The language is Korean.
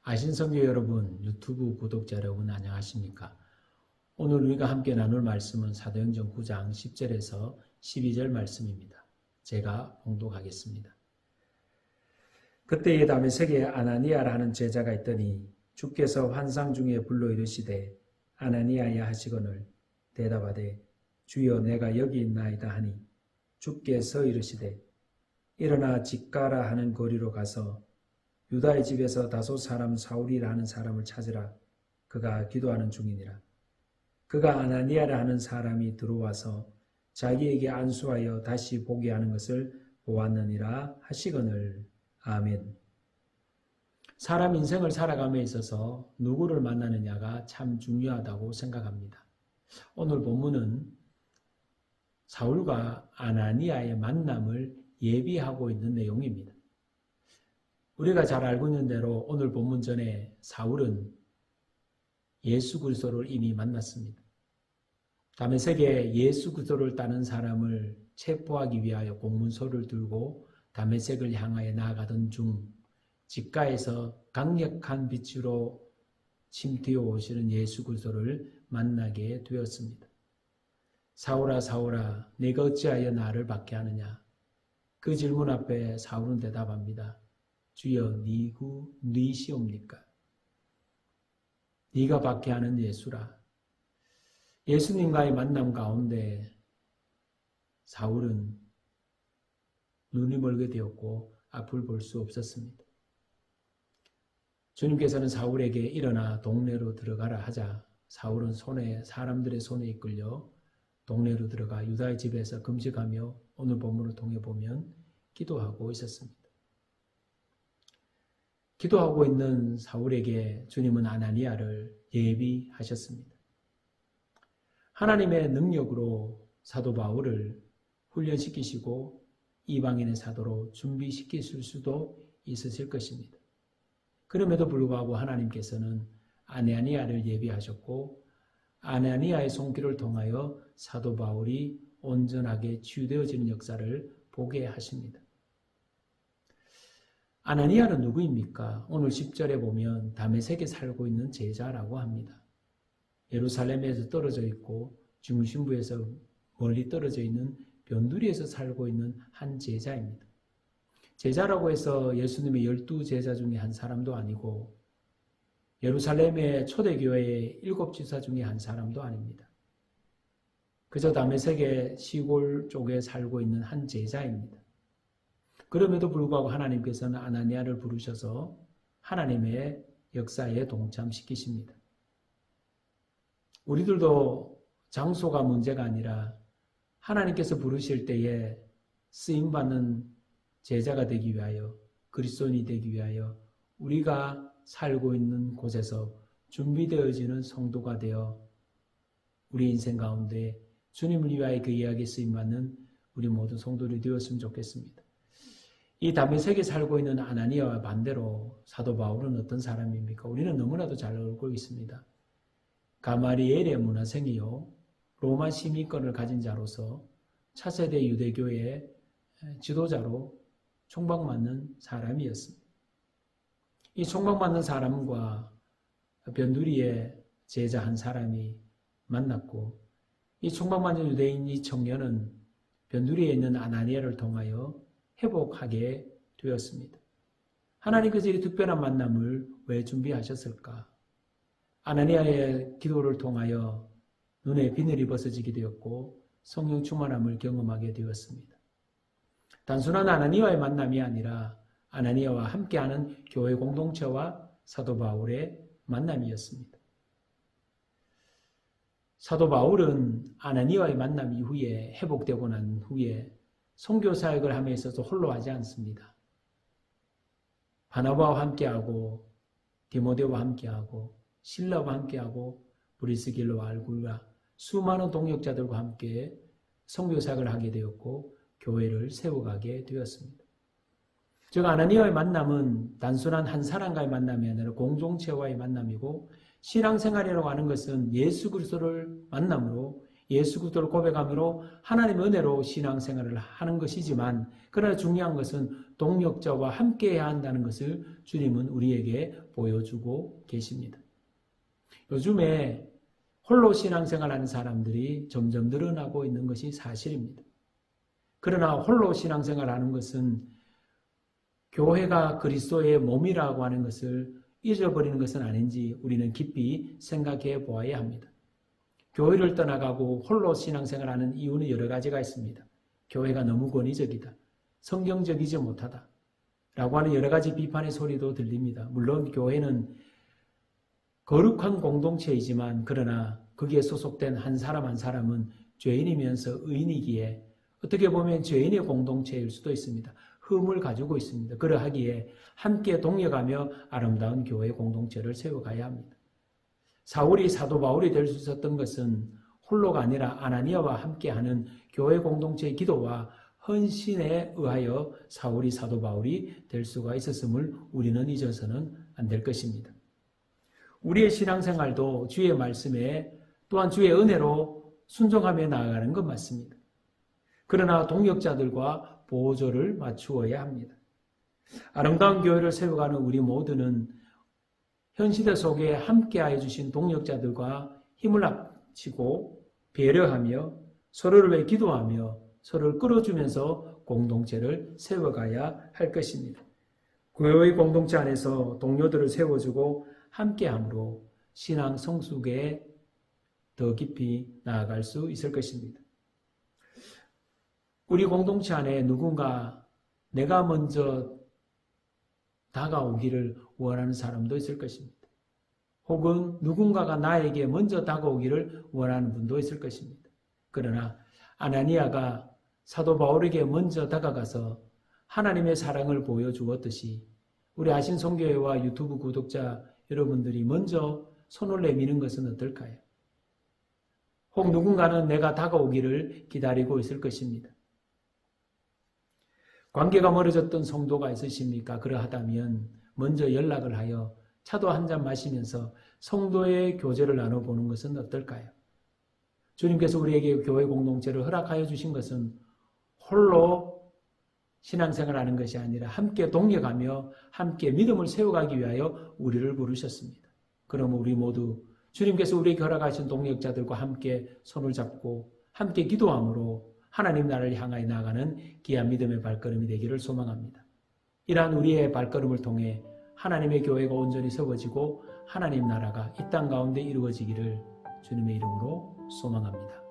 아신성교 여러분, 유튜브 구독자 여러분 안녕하십니까? 오늘 우리가 함께 나눌 말씀은 사도행전 9장 10절에서 12절 말씀입니다. 제가 봉독하겠습니다. 그때에 다메섹에 아나니아라는 제자가 있더니 주께서 환상 중에 불러 이르시되 아나니아야 하시거늘 대답하되 주여 내가 여기 있나이다 하니 주께서 이르시되 일어나 직가라 하는 거리로 가서 유다의 집에서 다소 사람 사울이라 하는 사람을 찾으라. 그가 기도하는 중이니라. 그가 아나니아라 하는 사람이 들어와서 자기에게 안수하여 다시 보게 하는 것을 보았느니라 하시거늘. 아멘. 사람 인생을 살아감에 있어서 누구를 만나느냐가 참 중요하다고 생각합니다. 오늘 본문은 사울과 아나니아의 만남을 예비하고 있는 내용입니다. 우리가 잘 알고 있는 대로 오늘 본문 전에 사울은 예수 그리스도를 이미 만났습니다. 다메섹에 예수 그리스도를 따는 사람을 체포하기 위하여 공문서를 들고 다메섹을 향하여 나아가던 중 직가에서 강력한 빛으로 침튀어 오시는 예수 그리스도를 만나게 되었습니다. 사울아 사울아 내가 어찌하여 나를 박해하느냐? 그 질문 앞에 사울은 대답합니다. 주여 니시옵니까? 네가 박해하는 예수라. 예수님과의 만남 가운데 사울은 눈이 멀게 되었고 앞을 볼 수 없었습니다. 주님께서는 사울에게 일어나 동네로 들어가라 하자 사울은 사람들의 손에 이끌려 동네로 들어가 유다의 집에서 금식하며 오늘 본문을 통해 보면 기도하고 있었습니다. 기도하고 있는 사울에게 주님은 아나니아를 예비하셨습니다. 하나님의 능력으로 사도 바울을 훈련시키시고 이방인의 사도로 준비시키실 수도 있으실 것입니다. 그럼에도 불구하고 하나님께서는 아나니아를 예비하셨고 아나니아의 손길을 통하여 사도 바울이 온전하게 치유되어지는 역사를 보게 하십니다. 아나니아는 누구입니까? 오늘 10절에 보면 다메섹에 살고 있는 제자라고 합니다. 예루살렘에서 떨어져 있고 중심부에서 멀리 떨어져 있는 변두리에서 살고 있는 한 제자입니다. 제자라고 해서 예수님의 12제자 중에 한 사람도 아니고 예루살렘의 초대교회의 7지사 중에 한 사람도 아닙니다. 그저 다메섹의 시골 쪽에 살고 있는 한 제자입니다. 그럼에도 불구하고 하나님께서는 아나니아를 부르셔서 하나님의 역사에 동참시키십니다. 우리들도 장소가 문제가 아니라 하나님께서 부르실 때에 쓰임받는 제자가 되기 위하여 그리스도인이 되기 위하여 우리가 살고 있는 곳에서 준비되어지는 성도가 되어 우리 인생 가운데 주님을 위하여 그 이야기에 쓰임받는 우리 모든 성도들이 되었으면 좋겠습니다. 이 다메섹에 살고 있는 아나니아와 반대로 사도 바울은 어떤 사람입니까? 우리는 너무나도 잘 알고 있습니다. 가마리엘의 문화생이요 로마 시민권을 가진 자로서 차세대 유대교의 지도자로 총박맞는 사람이었습니다. 이 총박맞는 사람과 변두리의 제자 한 사람이 만났고 이 총박맞는 유대인 이 청년은 변두리에 있는 아나니아를 통하여 회복하게 되었습니다. 하나님께서 이 특별한 만남을 왜 준비하셨을까? 아나니아의 기도를 통하여 눈에 비늘이 벗어지게 되었고 성령 충만함을 경험하게 되었습니다. 단순한 아나니아와의 만남이 아니라 아나니아와 함께하는 교회 공동체와 사도 바울의 만남이었습니다. 사도 바울은 아나니아와의 만남 이후에 회복되고 난 후에 선교 사역을 함에 있어서 홀로 하지 않습니다. 바나바와 함께하고 디모데와 함께하고 실라와 함께하고 브리스길라와 알굴과 수많은 동역자들과 함께 선교 사역을 하게 되었고 교회를 세워가게 되었습니다. 즉 아나니아의 만남은 단순한 한 사람과의 만남이 아니라 공동체와의 만남이고, 신앙생활이라고 하는 것은 예수 그리스도를 만남으로, 예수 그리스도를 고백함으로 하나님의 은혜로 신앙생활을 하는 것이지만, 그러나 중요한 것은 동역자와 함께해야 한다는 것을 주님은 우리에게 보여주고 계십니다. 요즘에 홀로 신앙생활하는 사람들이 점점 늘어나고 있는 것이 사실입니다. 그러나 홀로 신앙생활하는 것은 교회가 그리스도의 몸이라고 하는 것을 잊어버리는 것은 아닌지 우리는 깊이 생각해 보아야 합니다. 교회를 떠나가고 홀로 신앙생활하는 이유는 여러 가지가 있습니다. 교회가 너무 권위적이다, 성경적이지 못하다 라고 하는 여러 가지 비판의 소리도 들립니다. 물론 교회는 거룩한 공동체이지만, 그러나 거기에 소속된 한 사람 한 사람은 죄인이면서 의인이기에 어떻게 보면 죄인의 공동체일 수도 있습니다. 흠을 가지고 있습니다. 그러하기에 함께 동역하며 아름다운 교회 공동체를 세워가야 합니다. 사울이 사도 바울이 될 수 있었던 것은 홀로가 아니라 아나니아와 함께하는 교회 공동체의 기도와 헌신에 의하여 사울이 사도 바울이 될 수가 있었음을 우리는 잊어서는 안 될 것입니다. 우리의 신앙생활도 주의 말씀에 또한 주의 은혜로 순종하며 나아가는 것 맞습니다. 그러나 동역자들과 보조를 맞추어야 합니다. 아름다운 교회를 세워가는 우리 모두는 현 시대 속에 함께하여 주신 동역자들과 힘을 합치고 배려하며 서로를 위해 기도하며 서로를 끌어주면서 공동체를 세워가야 할 것입니다. 교회 공동체 안에서 동료들을 세워주고 함께함으로 신앙 성숙에 더 깊이 나아갈 수 있을 것입니다. 우리 공동체 안에 누군가 내가 먼저 다가오기를 원하는 사람도 있을 것입니다. 혹은 누군가가 나에게 먼저 다가오기를 원하는 분도 있을 것입니다. 그러나 아나니아가 사도 바울에게 먼저 다가가서 하나님의 사랑을 보여주었듯이 우리 아신성교회와 유튜브 구독자 여러분들이 먼저 손을 내미는 것은 어떨까요? 혹 누군가는 내가 다가오기를 기다리고 있을 것입니다. 관계가 멀어졌던 성도가 있으십니까? 그러하다면 먼저 연락을 하여 차도 한 잔 마시면서 성도의 교제를 나눠보는 것은 어떨까요? 주님께서 우리에게 교회 공동체를 허락하여 주신 것은 홀로 신앙생활하는 것이 아니라 함께 동역하며 함께 믿음을 세워가기 위하여 우리를 부르셨습니다. 그러면 우리 모두 주님께서 우리에게 허락하신 동역자들과 함께 손을 잡고 함께 기도함으로 하나님 나라를 향하여 나아가는 귀한 믿음의 발걸음이 되기를 소망합니다. 이러한 우리의 발걸음을 통해 하나님의 교회가 온전히 세워지고 하나님 나라가 이 땅 가운데 이루어지기를 주님의 이름으로 소망합니다.